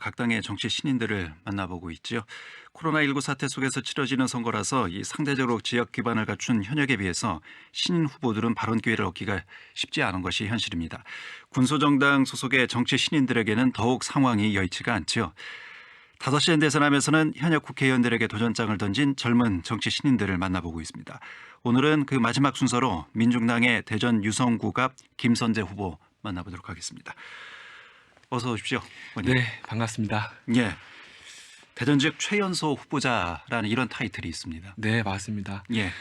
각 당의 정치 신인들을 만나보고 있죠. 코로나19 사태 속에서 치러지는 선거라서 이 상대적으로 지역 기반을 갖춘 현역에 비해서 신인 후보들은 발언 기회를 얻기가 쉽지 않은 것이 현실입니다. 군소정당 소속의 정치 신인들에게는 더욱 상황이 여의치가 않죠. 5시 대선함에서는 현역 국회의원들에게 도전장을 던진 젊은 정치 신인들을 만나보고 있습니다. 오늘은 그 마지막 순서로 민중당의 대전 유성구갑 김선재 후보 만나보도록 하겠습니다. 어서 오십시오. 의원님. 네, 반갑습니다. 예. 대전 지역 최연소 후보자라는 이런 타이틀이 있습니다. 네, 맞습니다. 예.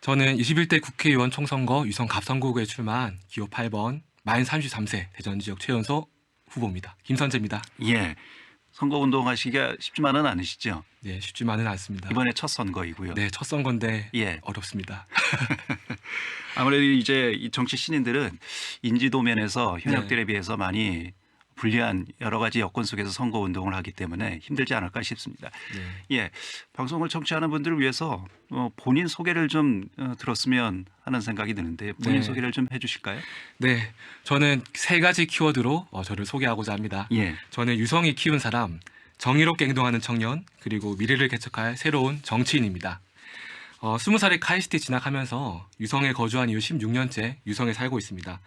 저는 21대 국회의원 총선거 유성 갑선거구에 출마한 기호 8번 만 33세 대전 지역 최연소 후보입니다. 김선재입니다. 예. 선거운동 하시기가 쉽지만은 않으시죠? 네, 쉽지만은 않습니다. 이번에 첫 선거이고요. 네, 첫 선거인데 예. 어렵습니다. 아무래도 이제 이 정치 신인들은 인지도 면에서 현역들에 네. 비해서 많이 불리한 여러 가지 여건 속에서 선거 운동을 하기 때문에 힘들지 않을까 싶습니다. 네. 예, 방송을 청취하는 분들을 위해서 본인 소개를 좀 들었으면 하는 생각이 드는데 본인 네. 소개를 좀 해주실까요? 네, 저는 3가지 키워드로 저를 소개하고자 합니다. 예, 저는 유성이 키운 사람, 정의롭게 행동하는 청년, 그리고 미래를 개척할 새로운 정치인입니다. 20살에 카이스트 진학하면서 유성에 거주한 이후 16년째 유성에 살고 있습니다.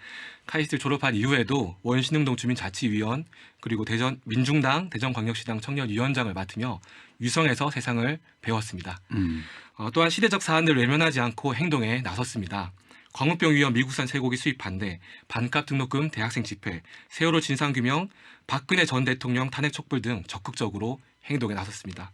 카이스트 졸업한 이후에도 원신흥동 주민자치위원 그리고 대전 민중당 대전광역시당 청년위원장을 맡으며 유성에서 세상을 배웠습니다. 또한 시대적 사안들을 외면하지 않고 행동에 나섰습니다. 광우병 위험 미국산 쇠고기 수입 반대, 반값 등록금 대학생 집회, 세월호 진상규명, 박근혜 전 대통령 탄핵 촉불 등 적극적으로 행동에 나섰습니다.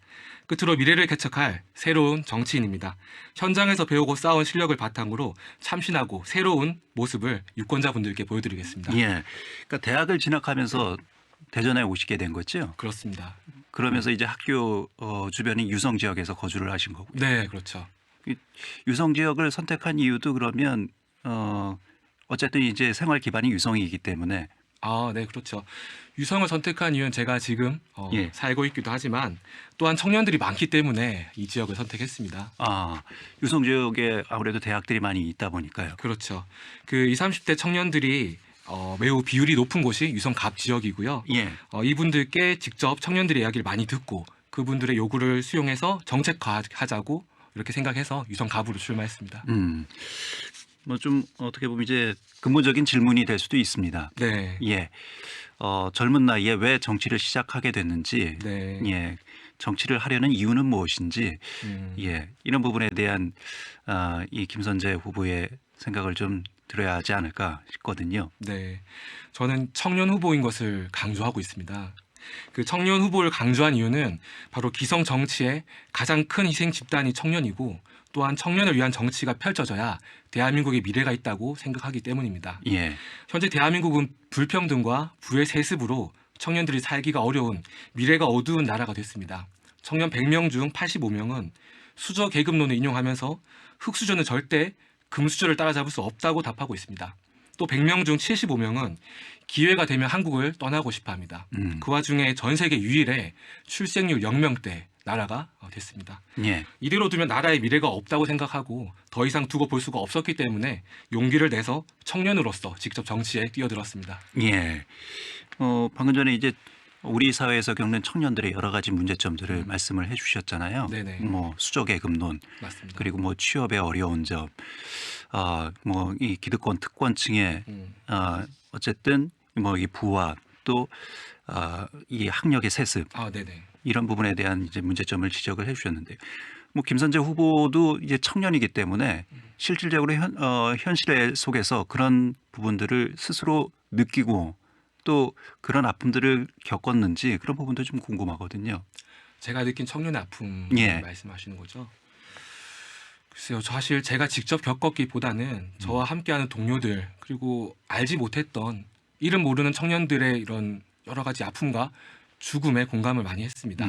끝으로 미래를 개척할 새로운 정치인입니다. 현장에서 배우고 쌓은 실력을 바탕으로 참신하고 새로운 모습을 유권자분들께 보여드리겠습니다. 예. 그러니까 대학을 진학하면서 대전에 오시게 된 거죠? 그렇습니다. 그러면서 이제 학교 주변인 유성 지역에서 거주를 하신 거고요. 네, 그렇죠. 유성 지역을 선택한 이유도 그러면 어쨌든 이제 생활 기반이 유성이기 때문에 네, 그렇죠. 유성을 선택한 이유는 제가 지금 예. 살고 있기도 하지만 또한 청년들이 많기 때문에 이 지역을 선택했습니다. 유성 지역에 아무래도 대학들이 많이 있다 보니까요. 그렇죠. 그 20, 30대 청년들이 매우 비율이 높은 곳이 유성 갑 지역이고요. 예. 이분들께 직접 청년들의 이야기를 많이 듣고 그분들의 요구를 수용해서 정책화하자고 이렇게 생각해서 유성 갑으로 출마했습니다. 뭐 좀 어떻게 보면 이제 근본적인 질문이 될 수도 있습니다. 네. 예. 젊은 나이에 왜 정치를 시작하게 됐는지, 네. 예. 정치를 하려는 이유는 무엇인지, 예. 이런 부분에 대한 이 김선재 후보의 생각을 좀 들어야 하지 않을까 싶거든요. 네. 저는 청년 후보인 것을 강조하고 있습니다. 그 청년 후보를 강조한 이유는 바로 기성 정치의 가장 큰 희생 집단이 청년이고 또한 청년을 위한 정치가 펼쳐져야 대한민국의 미래가 있다고 생각하기 때문입니다. 예. 현재 대한민국은 불평등과 부의 세습으로 청년들이 살기가 어려운 미래가 어두운 나라가 됐습니다. 청년 100명 중 85명은 수저 계급론을 인용하면서 흑수저는 절대 금수저를 따라잡을 수 없다고 답하고 있습니다. 또 100명 중 75명은 기회가 되면 한국을 떠나고 싶어 합니다. 그 와중에 전 세계 유일의 출생률 0명대 나라가 됐습니다. 예. 이대로 두면 나라의 미래가 없다고 생각하고 더 이상 두고 볼 수가 없었기 때문에 용기를 내서 청년으로서 직접 정치에 뛰어들었습니다. 예. 방금 전에 이제 우리 사회에서 겪는 청년들의 여러 가지 문제점들을 말씀을 해주셨잖아요. 네네. 뭐 수저계급론, 맞습니다. 그리고 뭐 취업의 어려운 점, 뭐 이 기득권 특권층의 어쨌든 뭐 이 부와 또 이 학력의 세습 네네. 이런 부분에 대한 이제 문제점을 지적을 해주셨는데, 뭐 김선재 후보도 이제 청년이기 때문에 실질적으로 현실 속에서 그런 부분들을 스스로 느끼고 또 그런 아픔들을 겪었는지 그런 부분도 좀 궁금하거든요. 제가 느낀 청년의 아픔 예. 말씀하시는 거죠? 글쎄요, 사실 제가 직접 겪었기보다는 저와 함께하는 동료들 그리고 알지 못했던 이름 모르는 청년들의 이런 여러 가지 아픔과 죽음에 공감을 많이 했습니다.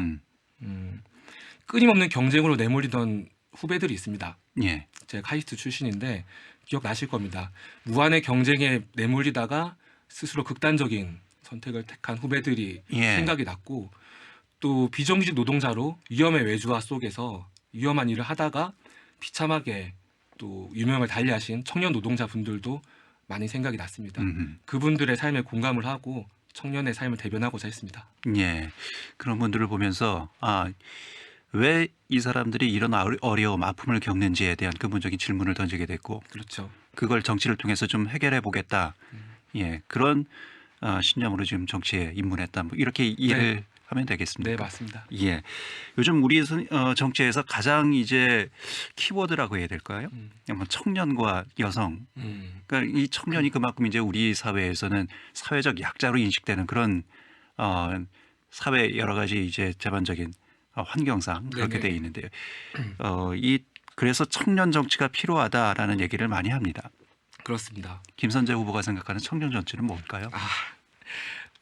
끊임없는 경쟁으로 내몰리던 후배들이 있습니다. 예. 제가 카이스트 출신인데 기억나실 겁니다. 무한의 경쟁에 내몰리다가 스스로 극단적인 선택을 택한 후배들이 예. 생각이 났고 또 비정규직 노동자로 위험의 외주화 속에서 위험한 일을 하다가 비참하게 또 유명을 달리하신 청년 노동자분들도 많이 생각이 났습니다. 그분들의 삶에 공감을 하고 청년의 삶을 대변하고자 했습니다. 예. 그런 분들을 보면서 왜 이 사람들이 이런 어려움, 아픔을 겪는지에 대한 근본적인 질문을 던지게 됐고 그렇죠. 그걸 정치를 통해서 좀 해결해 보겠다. 예. 그런 신념으로 지금 정치에 입문했다. 뭐 이렇게 이해를 하면 네, 되겠습니까? 맞습니다. 예. 요즘 우리 정치에서 가장 이제 키워드라고 해야 될까요? 음. 뭐 청년과 여성. 그러니까 이 청년이 그만큼 이제 우리 사회에서는 사회적 약자로 인식되는 그런 사회 여러 가지 이제 제반적인 환경상 그렇게 네네. 돼 있는데요. 그래서 청년 정치가 필요하다라는 얘기를 많이 합니다. 그렇습니다. 김선재 후보가 생각하는 청년 정치는 뭘까요?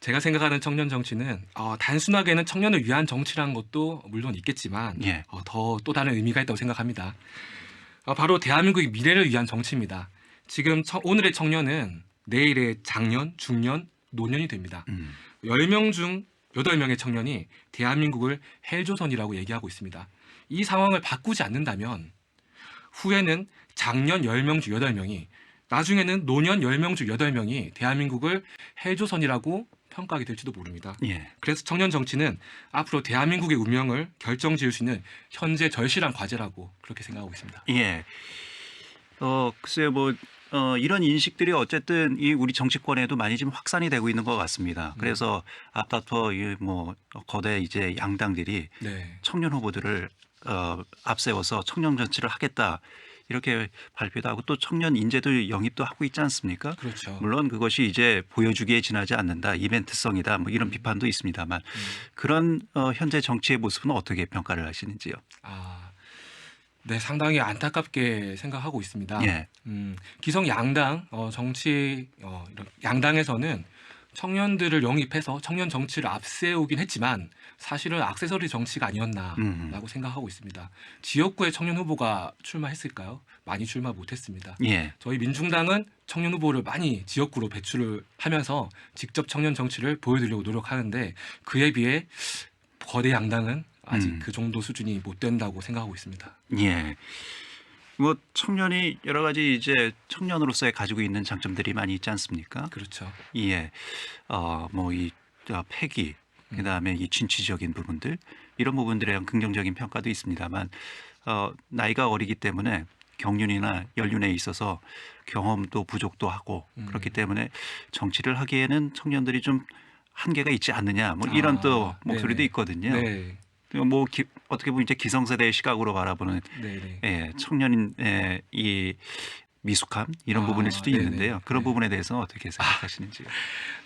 제가 생각하는 청년 정치는 단순하게는 청년을 위한 정치라는 것도 물론 있겠지만 예. 더 또 다른 의미가 있다고 생각합니다. 바로 대한민국의 미래를 위한 정치입니다. 지금 오늘의 청년은 내일의 장년, 중년, 노년이 됩니다. 10명 중 8명의 청년이 대한민국을 헬조선이라고 얘기하고 있습니다. 이 상황을 바꾸지 않는다면 후에는 장년 10명 중 8명이 나중에는 노년 10명 중 8명이 대한민국을 헬조선이라고 평가하게 될지도 모릅니다. 예. 그래서 청년 정치는 앞으로 대한민국의 운명을 결정지을 수 있는 현재 절실한 과제라고 그렇게 생각하고 있습니다. 예. 글쎄요, 이런 인식들이 어쨌든 이 우리 정치권에도 많이 지금 확산이 되고 있는 것 같습니다. 그래서 앞다퉈 거대 이제 양당들이 네. 청년 후보들을 앞세워서 청년 정치를 하겠다 이렇게 발표도 하고 또 청년 인재도 영입도 하고 있지 않습니까? 그렇죠. 물론 그것이 이제 보여주기에 지나지 않는다, 이벤트성이다, 뭐 이런 비판도 있습니다만 그런 현재 정치의 모습은 어떻게 평가를 하시는지요? 네, 상당히 안타깝게 생각하고 있습니다. 예. 기성 양당 정치 이런 양당에서는 청년들을 영입해서 청년 정치를 앞세우긴 했지만 사실은 액세서리 정치가 아니었나라고 생각하고 있습니다. 지역구에 청년 후보가 출마했을까요? 많이 출마 못했습니다. 예. 저희 민중당은 청년 후보를 많이 지역구로 배출을 하면서 직접 청년 정치를 보여드리려고 노력하는데 그에 비해 거대 양당은 아직 그 정도 수준이 못 된다고 생각하고 있습니다. 예. 청년이 여러 가지 이제 청년으로서의 가지고 있는 장점들이 많이 있지 않습니까? 그렇죠. 예. 패기, 그다음에 이 진취적인 부분들 이런 부분들에 대한 긍정적인 평가도 있습니다만 나이가 어리기 때문에 경륜이나 연륜에 있어서 경험도 부족도 하고 그렇기 때문에 정치를 하기에는 청년들이 좀 한계가 있지 않느냐 뭐 이런 또 목소리도 네네. 있거든요. 네. 어떻게 보면 이제 기성세대의 시각으로 바라보는 네네. 청년의 이 미숙함 이런 부분일 수도 네네. 있는데요. 그런 네. 부분에 대해서 어떻게 생각하시는지요?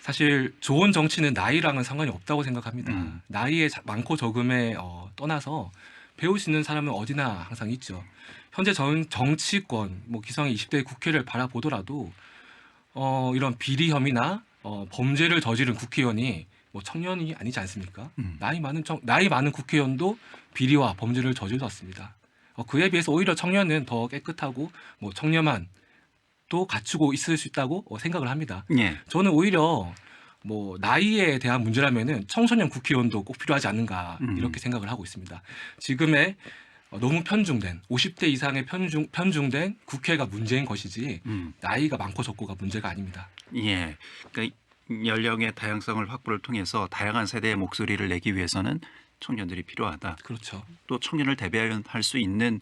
사실 좋은 정치는 나이랑은 상관이 없다고 생각합니다. 음. 나이의 많고 적음에 떠나서 배울 수 있는 사람은 어디나 항상 있죠. 현재 정치권, 기성의 20대 국회를 바라보더라도 이런 비리 혐의나 범죄를 저지른 국회의원이 청년이 아니지 않습니까? 나이 많은 국회의원도 비리와 범죄를 저질렀습니다. 그에 비해서 오히려 청년은 더 깨끗하고 청렴한 또 갖추고 있을 수 있다고 생각을 합니다. 예. 저는 오히려 나이에 대한 문제라면은 청소년 국회의원도 꼭 필요하지 않는가 이렇게 생각을 하고 있습니다. 지금의 너무 편중된 50대 이상의 편중된 국회가 문제인 것이지 나이가 많고 적고가 문제가 아닙니다. 예. 그러니까 연령의 다양성을 확보를 통해서 다양한 세대의 목소리를 내기 위해서는 청년들이 필요하다. 그렇죠. 또 청년을 대변할 수 있는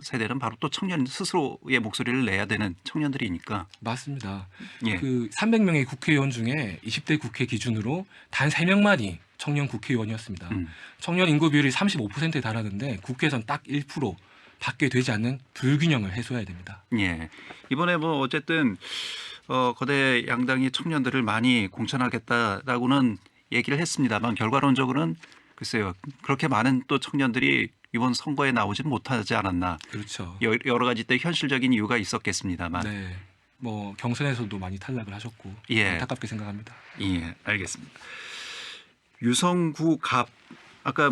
세대는 바로 또 청년 스스로의 목소리를 내야 되는 청년들이니까. 맞습니다. 예. 그 300명의 국회의원 중에 20대 국회 기준으로 단 3명만이 청년 국회의원이었습니다. 청년 인구 비율이 35%에 달하는데 국회에선 딱 1% 밖에 되지 않는 불균형을 해소해야 됩니다. 예. 이번에 어쨌든 거대 양당이 청년들을 많이 공천하겠다라고는 얘기를 했습니다만 결과론적으로는 글쎄요. 그렇게 많은 또 청년들이 이번 선거에 나오지는 못하지 않았나. 그렇죠. 여러 가지 때 현실적인 이유가 있었겠습니다만. 네. 경선에서도 많이 탈락을 하셨고 예. 안타깝게 생각합니다. 예, 알겠습니다. 유성구 갑 아까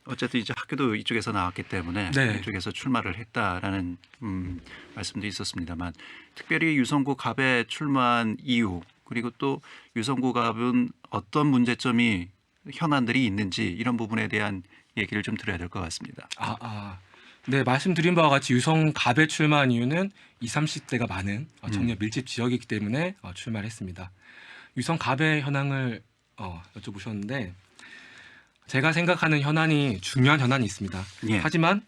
어쨌든 이제 학교도 이쪽에서 나왔기 때문에 네. 이쪽에서 출마를 했다라는 말씀도 있었습니다만 특별히 유성구 갑에 출마한 이유 그리고 또 유성구 갑은 어떤 문제점이 현안들이 있는지 이런 부분에 대한 얘기를 좀 드려야 될 것 같습니다. 네, 말씀드린 바와 같이 유성갑에 출마한 이유는 20, 30대가 많은 청년 밀집 지역이기 때문에 출마를 했습니다. 유성 가배 현황을 여쭤보셨는데 제가 생각하는 현안이 중요한 현안이 있습니다. 예. 하지만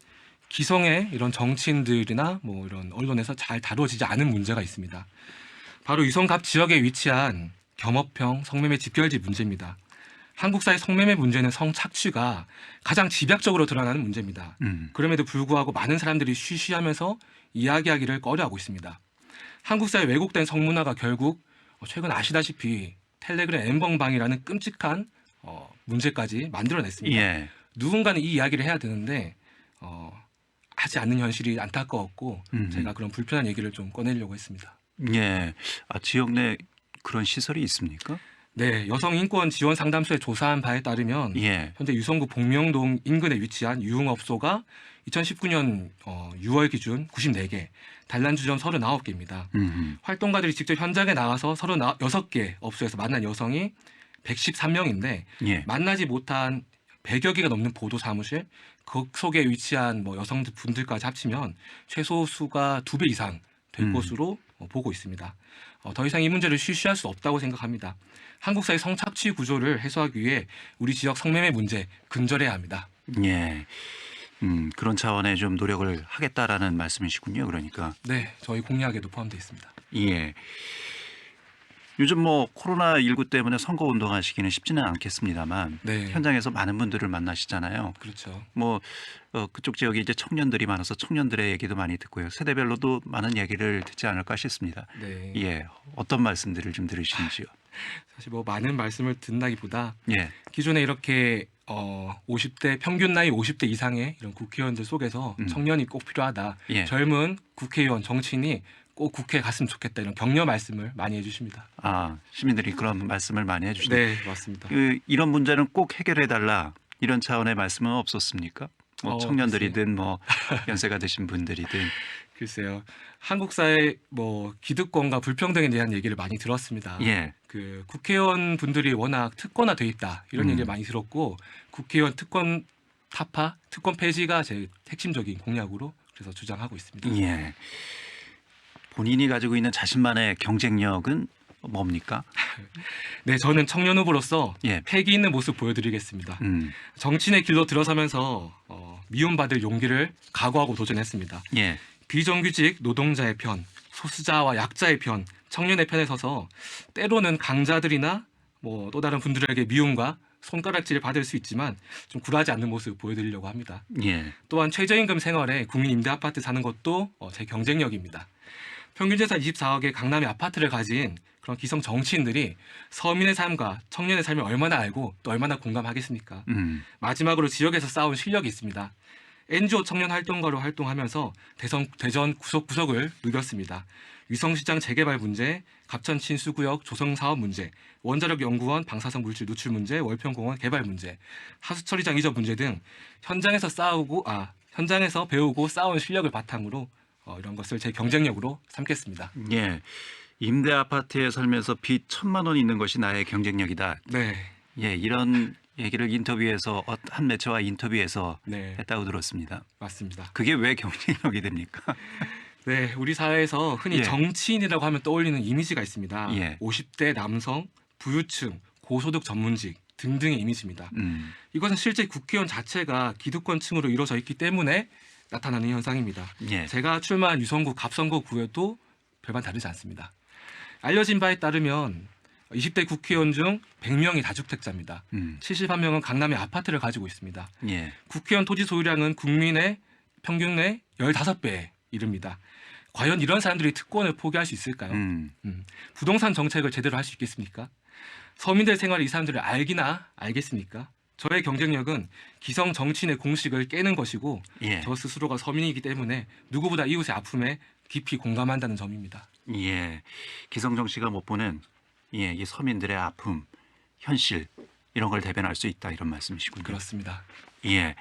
기성의 이런 정치인들이나 뭐 이런 언론에서 잘 다뤄지지 않은 문제가 있습니다. 바로 유성갑 지역에 위치한 겸업형 성매매 집결지 문제입니다. 한국 사회 성매매 문제는 성착취가 가장 집약적으로 드러나는 문제입니다. 그럼에도 불구하고 많은 사람들이 쉬쉬하면서 이야기하기를 꺼려하고 있습니다. 한국 사회 왜곡된 성문화가 결국 최근 아시다시피 텔레그램 엠벙방이라는 끔찍한 문제까지 만들어냈습니다. 예. 누군가는 이 이야기를 해야 되는데 하지 않는 현실이 안타까웠고 제가 그런 불편한 얘기를 좀 꺼내려고 했습니다. 예. 지역 내 그런 시설이 있습니까? 네, 여성인권 지원 상담소에 조사한 바에 따르면 예. 현재 유성구 복명동 인근에 위치한 유흥업소가 2019년 6월 기준 94개, 단란주점 39개입니다. 활동가들이 직접 현장에 나가서 36개 업소에서 만난 여성이 113명인데 예. 만나지 못한 100여 개가 넘는 보도 사무실, 그 속에 위치한 뭐 여성분들까지 합치면 최소 수가 2배 이상 될 것으로 보고 있습니다. 더 이상 이 문제를 쉬쉬할 수 없다고 생각합니다. 한국 사회 성착취 구조를 해소하기 위해 우리 지역 성매매 문제 근절해야 합니다. 예. 그런 차원의 좀 노력을 하겠다라는 말씀이시군요. 그러니까. 네, 저희 공약에도 포함되어 있습니다. 예. 요즘 뭐 코로나19 때문에 선거 운동하시기는 쉽지는 않겠습니다만 네, 현장에서 많은 분들을 만나시잖아요. 그렇죠. 뭐 그쪽 지역에 이제 청년들이 많아서 청년들의 얘기도 많이 듣고요. 세대별로도 많은 얘기를 듣지 않을까 싶습니다. 네, 예. 어떤 말씀들을 좀 들으시는지요? 사실 뭐 많은 말씀을 듣는다기보다 예. 기존에 이렇게 50대 평균 나이 50대 이상의 이런 국회의원들 속에서 청년이 꼭 필요하다. 예. 젊은 국회의원 정치인이 꼭 국회에 갔으면 좋겠다 이런 격려 말씀을 많이 해주십니다. 시민들이 그런 말씀을 많이 해주시네요. 네, 맞습니다. 이런 문제는 꼭 해결해달라 이런 차원의 말씀은 없었습니까? 뭐 청년들이든 뭐 연세가 드신 분들이든. 글쎄요, 한국 사회 뭐 기득권과 불평등에 대한 얘기를 많이 들었습니다. 예. 그 국회의원 분들이 워낙 특권화돼 있다 이런 얘기를 많이 들었고 국회의원 특권 타파, 특권 폐지가 제 핵심적인 공약으로 그래서 주장하고 있습니다. 예. 본인이 가지고 있는 자신만의 경쟁력은 뭡니까? 네, 저는 청년 후보로서 예. 패기 있는 모습 보여드리겠습니다. 음. 정치인의 길로 들어서면서 미움받을 용기를 각오하고 도전했습니다. 예. 비정규직 노동자의 편, 소수자와 약자의 편, 청년의 편에 서서 때로는 강자들이나 뭐 또 다른 분들에게 미움과 손가락질을 받을 수 있지만 좀 굴하지 않는 모습 보여드리려고 합니다. 예. 또한 최저임금 생활에 국민 임대 아파트 사는 것도 제 경쟁력입니다. 평균 재산 24억의 강남의 아파트를 가진 그런 기성 정치인들이 서민의 삶과 청년의 삶을 얼마나 알고 또 얼마나 공감하겠습니까? 마지막으로 지역에서 쌓은 실력이 있습니다. NGO 청년 활동가로 활동하면서 대전 구석구석을 누볐습니다. 위성시장 재개발 문제, 갑천 친수구역 조성 사업 문제, 원자력 연구원 방사성 물질 누출 문제, 월평공원 개발 문제, 하수처리장 이전 문제 등 현장에서 배우고 쌓은 실력을 바탕으로 이런 것을 제 경쟁력으로 삼겠습니다. 예. 임대 아파트에 살면서 빚 1,000만 원 있는 것이 나의 경쟁력이다. 네, 예, 이런 얘기를 인터뷰에서 한 매체와 인터뷰에서 네, 했다고 들었습니다. 맞습니다. 그게 왜 경쟁력이 됩니까? 네, 우리 사회에서 흔히 예. 정치인이라고 하면 떠올리는 이미지가 있습니다. 예. 50대 남성, 부유층, 고소득 전문직 등등의 이미지입니다. 이것은 실제 국회의원 자체가 기득권층으로 이루어져 있기 때문에 나타나는 현상입니다. 예. 제가 출마한 유성구 갑선거구에도 별반 다르지 않습니다. 알려진 바에 따르면 20대 국회의원 중 100명이 다주택자입니다. 71명은 강남의 아파트를 가지고 있습니다. 예. 국회의원 토지 소유량은 국민의 평균 내 15배에 이릅니다. 과연 이런 사람들이 특권을 포기할 수 있을까요? 부동산 정책을 제대로 할 수 있겠습니까? 서민들 생활을 이 사람들을 알겠습니까? 저의 경쟁력은 기성 정치인의 공식을 깨는 것이고 예. 저 스스로가 서민이기 때문에 누구보다 이웃의 아픔에 깊이 공감한다는 점입니다. 예. 기성정 씨가 못 보는 이 서민들의 아픔, 현실 이런 걸 대변할 수 있다 이런 말씀이시군요. 그렇습니다. 예.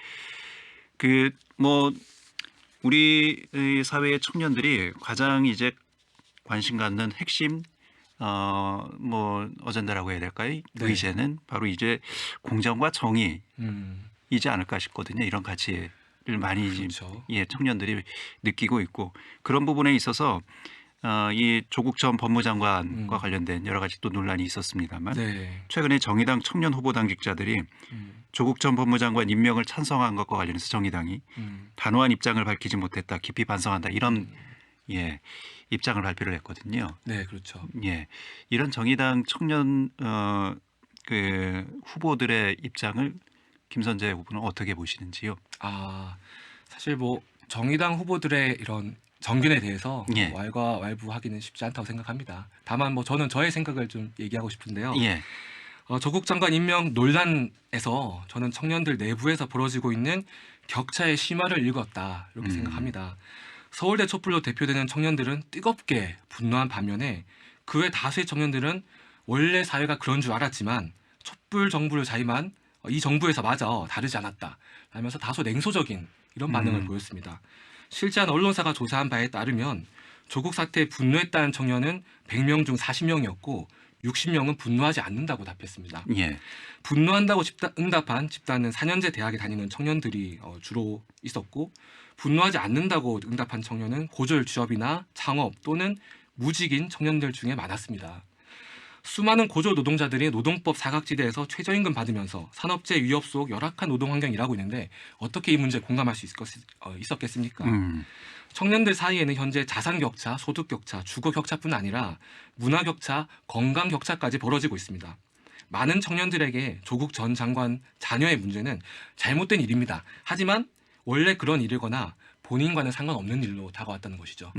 우리 사회의 청년들이 가장 이제 관심 갖는 핵심 어젠다라고 해야 될까요? 네. 의제는 바로 이제 공정과 정의이지 음, 않을까 싶거든요. 이런 가치를 많이 그렇죠. 청년들이 느끼고 있고 그런 부분에 있어서 이 조국 전 법무장관과 음. 관련된 여러 가지 또 논란이 있었습니다만 네. 최근에 정의당 청년 후보 당직자들이 음. 조국 전 법무장관 임명을 찬성한 것과 관련해서 정의당이 음. 단호한 입장을 밝히지 못했다, 깊이 반성한다 이런 음. 예, 입장을 발표를 했거든요. 네, 그렇죠. 예, 이런 정의당 청년 그 후보들의 입장을 김선재 후보는 어떻게 보시는지요? 아, 사실 뭐 정의당 후보들의 이런 정견에 대해서 예. 왈가왈부하기는 쉽지 않다고 생각합니다. 다만 뭐 저는 저의 생각을 좀 얘기하고 싶은데요. 예, 조국 장관 임명 논란에서 저는 청년들 내부에서 벌어지고 있는 격차의 심화를 읽었다 이렇게 생각합니다. 서울대 촛불로 대표되는 청년들은 뜨겁게 분노한 반면에 그 외 다수의 청년들은 원래 사회가 그런 줄 알았지만 촛불 정부를 자임한 이 정부에서 마저 다르지 않았다 하면서 다소 냉소적인 이런 반응을 보였습니다. 실제 한 언론사가 조사한 바에 따르면 조국 사태에 분노했다는 청년은 100명 중 40명이었고 60명은 분노하지 않는다고 답했습니다. 예, 분노한다고 응답한 집단은 4년제 대학에 다니는 청년들이 주로 있었고 분노하지 않는다고 응답한 청년은 고졸 취업이나 창업 또는 무직인 청년들 중에 많았습니다. 수많은 고졸 노동자들이 노동법 사각지대에서 최저임금 받으면서 산업재 위협 속 열악한 노동 환경 일하고 있는데 어떻게 이 문제에 공감할 수 있었겠습니까? 청년들 사이에는 현재 자산 격차, 소득 격차, 주거 격차뿐 아니라 문화 격차, 건강 격차까지 벌어지고 있습니다. 많은 청년들에게 조국 전 장관 자녀의 문제는 잘못된 일입니다. 하지만 원래 그런 일이거나 본인과는 상관없는 일로 다가왔다는 것이죠.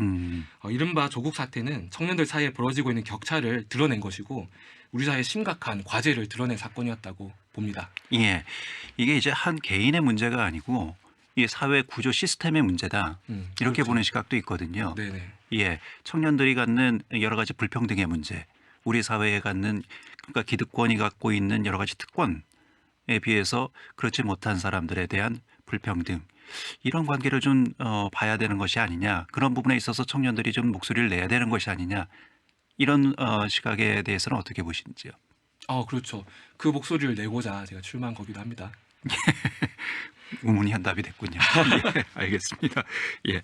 이른바 조국 사태는 청년들 사이에 벌어지고 있는 격차를 드러낸 것이고 우리 사회의 심각한 과제를 드러낸 사건이었다고 봅니다. 예, 이게 이제 한 개인의 문제가 아니고 이 사회 구조 시스템의 문제다 이렇게 그렇죠. 보는 시각도 있거든요. 네네. 예, 청년들이 갖는 여러 가지 불평등의 문제, 우리 사회에 갖는 그러니까 기득권이 갖고 있는 여러 가지 특권에 비해서 그렇지 못한 사람들에 대한 불평등 이런 관계를 좀 봐야 되는 것이 아니냐, 그런 부분에 있어서 청년들이 좀 목소리를 내야 되는 것이 아니냐 이런 시각에 대해서는 어떻게 보시는지요? 그렇죠. 그 목소리를 내고자 제가 출마한 거기도 합니다. 우문이 현답이 됐군요. 예, 알겠습니다. 예,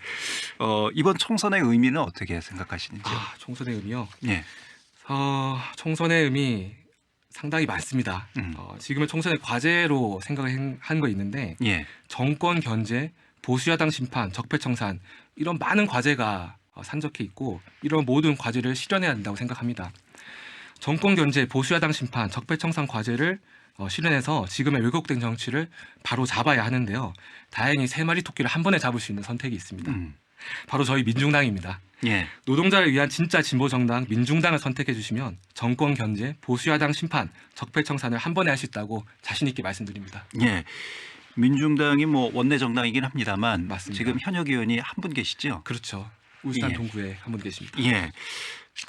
이번 총선의 의미는 어떻게 생각하시는지요? 총선의 의미요. 예, 총선의 의미 상당히 많습니다. 지금은 총선의 과제로 생각을 한 거 있는데 예, 정권 견제, 보수야당 심판, 적폐청산 이런 많은 과제가 산적해 있고 이런 모든 과제를 실현해야 한다고 생각합니다. 정권 견제, 보수야당 심판, 적폐청산 과제를 실현해서 지금의 왜곡된 정치를 바로 잡아야 하는데요. 다행히 세 마리 토끼를 한 번에 잡을 수 있는 선택이 있습니다. 바로 저희 민중당입니다. 예, 노동자를 위한 진짜 진보 정당 민중당을 선택해 주시면 정권 견제, 보수야당 심판, 적폐청산을 한 번에 할 수 있다고 자신 있게 말씀드립니다. 예. 민중당이 뭐 원내 정당이긴 합니다만 맞습니다. 지금 현역 의원이 한 분 계시죠? 그렇죠. 울산 예. 동구에 한 분 계십니다. 예.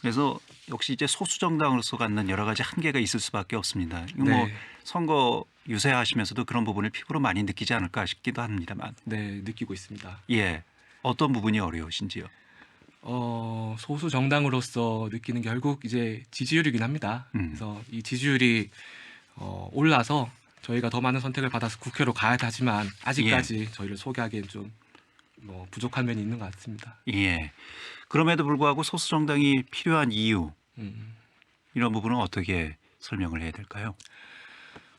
그래서 역시 이제 소수 정당으로서 갖는 여러 가지 한계가 있을 수밖에 없습니다. 이거 뭐 네. 선거 유세하시면서도 그런 부분을 피부로 많이 느끼지 않을까 싶기도 합니다만. 네, 느끼고 있습니다. 예. 어떤 부분이 어려우신지요? 소수 정당으로서 느끼는 게 결국 이제 지지율이긴 합니다. 그래서 이 지지율이 올라서 저희가 더 많은 선택을 받아서 국회로 가야 하지만 아직까지 저희를 소개하기엔 좀 부족한 면이 있는 것 같습니다. 예. 그럼에도 불구하고 소수 정당이 필요한 이유 이런 부분은 어떻게 설명을 해야 될까요?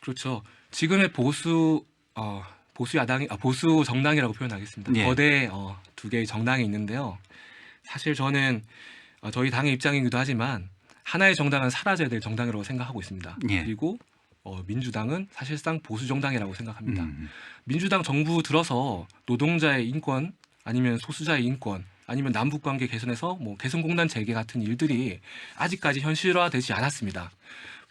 그렇죠. 지금의 보수 야당이 보수 정당이라고 표현하겠습니다. 예. 거대 두 개의 정당이 있는데요. 사실 저는 저희 당의 입장이기도 하지만 하나의 정당은 사라져야 될 정당이라고 생각하고 있습니다. 예. 그리고 민주당은 사실상 보수 정당이라고 생각합니다. 민주당 정부 들어서 노동자의 인권 아니면 소수자의 인권 아니면 남북 관계 개선에서 개성공단 재개 같은 일들이 아직까지 현실화되지 않았습니다.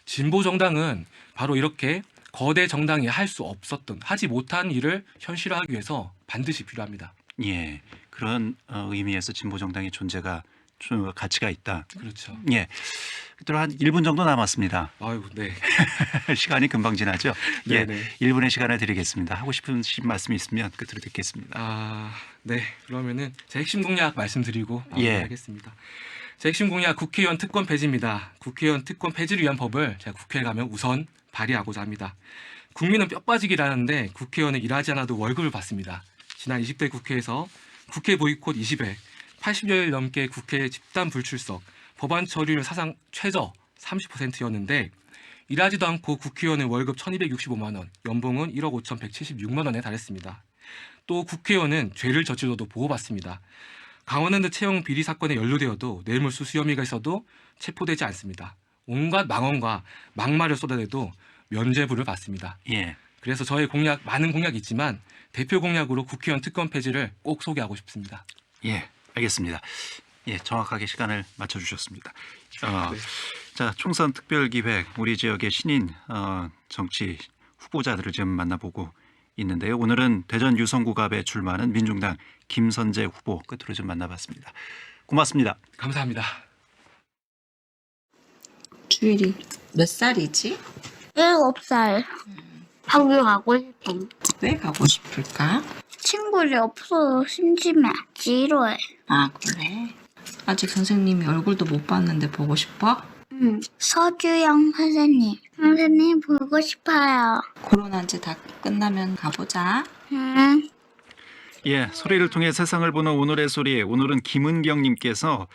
진보 정당은 바로 이렇게 거대 정당이 할 수 없었던 하지 못한 일을 현실화하기 위해서 반드시 필요합니다. 예. 그런 의미에서 진보 정당의 존재가 가치가 있다. 그렇죠. 예. 그대로 한 1분 정도 남았습니다. 아유, 네. 시간이 금방 지나죠? 예. 네네. 1분의 시간을 드리겠습니다. 하고 싶은 말씀이 있으면 끝으로 듣겠습니다. 네. 그러면은 제 핵심 공약 말씀드리고 예. 하겠습니다. 제 핵심 공약 국회의원 특권 폐지입니다. 국회의원 특권 폐지를 위한 법을 제가 국회에 가면 우선 발의하고자 합니다. 국민은 뼈 빠지기라는데 국회의원은 일하지 않아도 월급을 받습니다. 지난 20대 국회에서 국회 보이콧 20회, 80여일 넘게 국회 집단 불출석, 법안 처리율 사상 최저 30%였는데 일하지도 않고 국회의원은 월급 1,265만 원, 연봉은 1억 5,176만 원에 달했습니다. 또 국회의원은 죄를 저질러도 보호받습니다. 강원랜드 채용 비리 사건에 연루되어도 뇌물수수 혐의가 있어도 체포되지 않습니다. 온갖 망언과 막말을 쏟아내도 면죄부를 받습니다. 예. 그래서 저의 공약, 많은 공약이 있지만 대표 공약으로 국회의원 특권 폐지를 꼭 소개하고 싶습니다. 예, 알겠습니다. 예, 정확하게 시간을 맞춰주셨습니다. 네. 자, 총선 특별기획 우리 지역의 신인 정치 후보자들을 지금 만나보고 있는데요. 오늘은 대전 유성구갑에 출마하는 민중당 김선재 후보 끝으로 좀 만나봤습니다. 고맙습니다. 감사합니다. 주일이 몇 살이지? 7살. 학교 가고 싶어. 왜 가고 싶을까? 친구들이 없어서 심심해. 지루해. 아, 그래? 아직 선생님이 얼굴도 못 봤는데 보고 싶어? 응. 서주영 선생님. 선생님 보고 싶어요. 코로나 이제 다 끝나면 가보자. 응. 예, 소리를 통해 세상을 보는 오늘의 소리. 오늘은 김은경님께서